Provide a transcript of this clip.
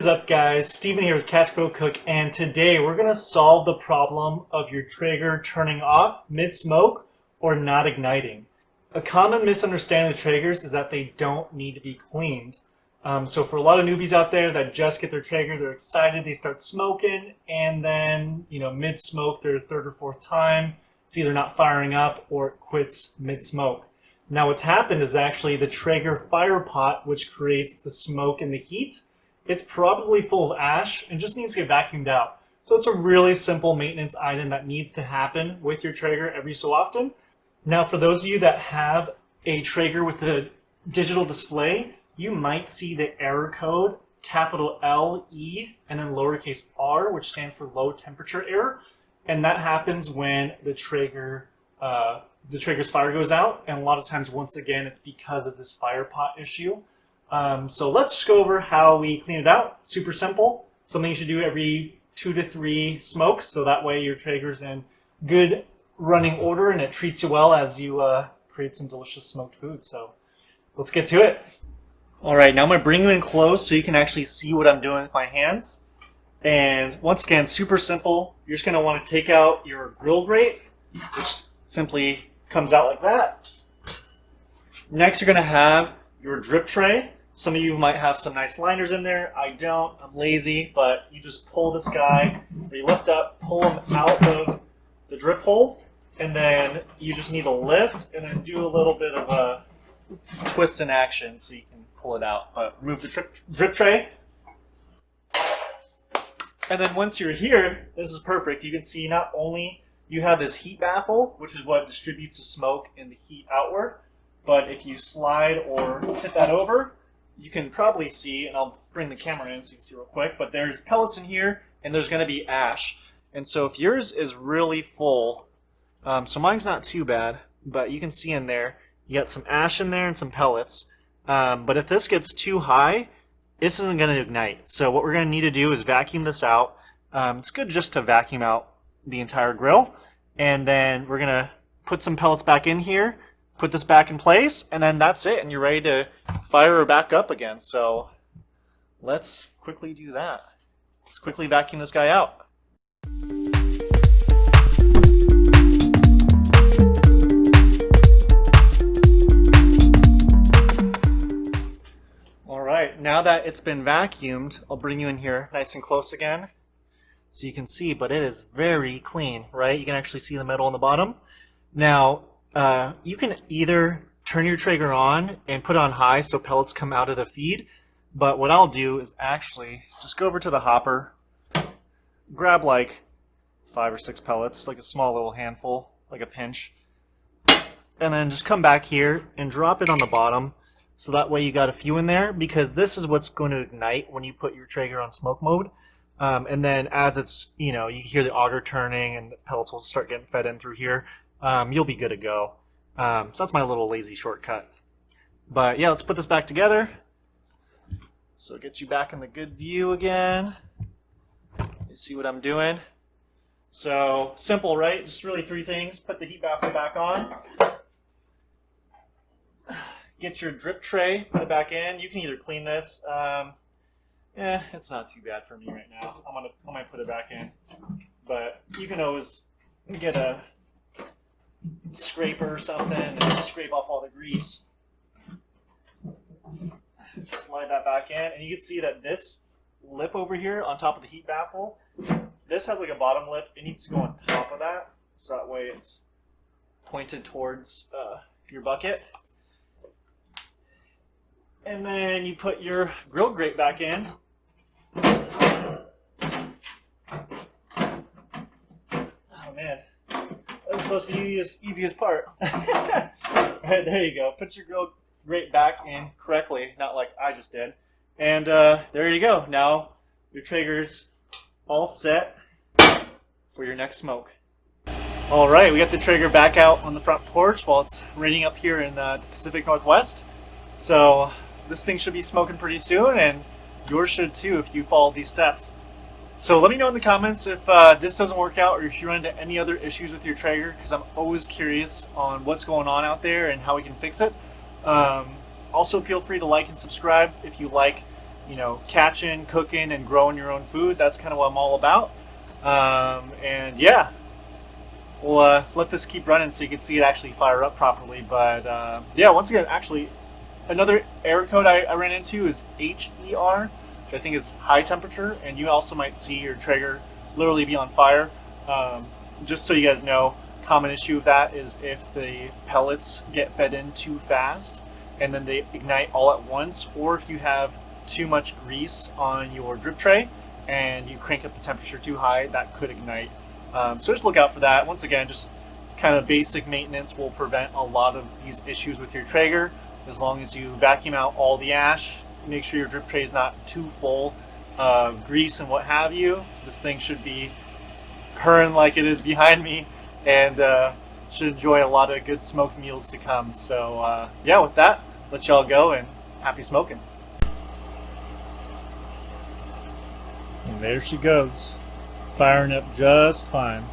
What is up, guys? Steven here with Catch Grow Cook, and today we're going to solve the problem of your Traeger turning off mid-smoke or not igniting. A common misunderstanding of Traegers is that they don't need to be cleaned. So for a lot of newbies out there that just get their Traeger, they're excited, they start smoking, and then, mid-smoke, their third or fourth time, it's either not firing up or it quits mid-smoke. Now what's happened is actually the Traeger Firepot, which creates the smoke and the heat, it's probably full of ash and just needs to get vacuumed out. So it's a really simple maintenance item that needs to happen with your Traeger every so often. Now for those of you that have a Traeger with a digital display, you might see the error code capital LE and then lowercase r, which stands for low temperature error. And that happens when the Traeger's fire goes out. And a lot of times, once again, it's because of this Firepot issue. So let's just go over how we clean it out. Super simple. Something you should do every 2 to 3 smokes, so that way your Traeger's in good running order and it treats you well as you create some delicious smoked food. So let's get to it. All right, now I'm going to bring you in close so you can actually see what I'm doing with my hands. And once again, super simple. You're just going to want to take out your grill grate, which simply comes out like that. Next, you're going to have your drip tray. Some of you might have some nice liners in there. I don't. I'm lazy, but you just pull this guy, or you lift up, pull him out of the drip hole, and then you just need to lift and then do a little bit of a twist in action so you can pull it out. But remove the drip tray. And then once you're here, this is perfect. You can see not only you have this heat baffle, which is what distributes the smoke and the heat outward, but if you slide or tip that over, you can probably see, and I'll bring the camera in so you can see real quick, but there's pellets in here and there's going to be ash. And so if yours is really full, so mine's not too bad, but you can see in there, you got some ash in there and some pellets. But if this gets too high, this isn't going to ignite. So what we're going to need to do is vacuum this out. It's good just to vacuum out the entire grill. And then we're going to put some pellets back in here, put this back in place, and then that's it, and you're ready to fire her back up again. So let's quickly do that. Let's quickly vacuum this guy out. All right, now that it's been vacuumed, I'll bring you in here nice and close again so you can see, but it is very clean, right? You can actually see the metal on the bottom. Now, you can either turn your Traeger on and put it on high so pellets come out of the feed, but what I'll do is actually just go over to the hopper, grab like 5 or 6 pellets, like a small little handful, like a pinch, and then just come back here and drop it on the bottom so that way you got a few in there, because this is what's going to ignite when you put your Traeger on smoke mode. And then as it's, you hear the auger turning and the pellets will start getting fed in through here. You'll be good to go. So that's my little lazy shortcut. But yeah, let's put this back together. So get you back in the good view again. You see what I'm doing? So simple, right? Just really 3 things. Put the heat baffle back on. Get your drip tray, put it back in. You can either clean this. It's not too bad for me right now. I might put it back in. But you can always get a scraper or something and just scrape off all the grease. Slide that back in, and you can see that this lip over here on top of the heat baffle, this has like a bottom lip. It needs to go on top of that, so that way it's pointed towards your bucket. And then you put your grill grate back in. Oh man. That's supposed to be the easiest part. Alright, there you go. Put your grill grate back in correctly, not like I just did. And there you go. Now your Traeger's all set for your next smoke. Alright, we got the Traeger back out on the front porch while it's raining up here in the Pacific Northwest. So this thing should be smoking pretty soon, and yours should too if you follow these steps. So let me know in the comments if this doesn't work out or if you run into any other issues with your Traeger, because I'm always curious on what's going on out there and how we can fix it. Also feel free to like and subscribe if you like you know, catching, cooking, and growing your own food. That's kind of what I'm all about. And yeah, we'll let this keep running so you can see it actually fire up properly. But yeah, once again, actually, another error code I ran into is HER, which I think is high temperature, and you also might see your Traeger literally be on fire. Just so you guys know, common issue of that is if the pellets get fed in too fast and then they ignite all at once, or if you have too much grease on your drip tray and you crank up the temperature too high, that could ignite. So just look out for that. Once again, just kind of basic maintenance will prevent a lot of these issues with your Traeger. As long as you vacuum out all the ash, make sure your drip tray is not too full of grease and what have you. This thing should be purring like it is behind me, and should enjoy a lot of good smoked meals to come. So yeah, with that, let y'all go and happy smoking. And there she goes, firing up just fine.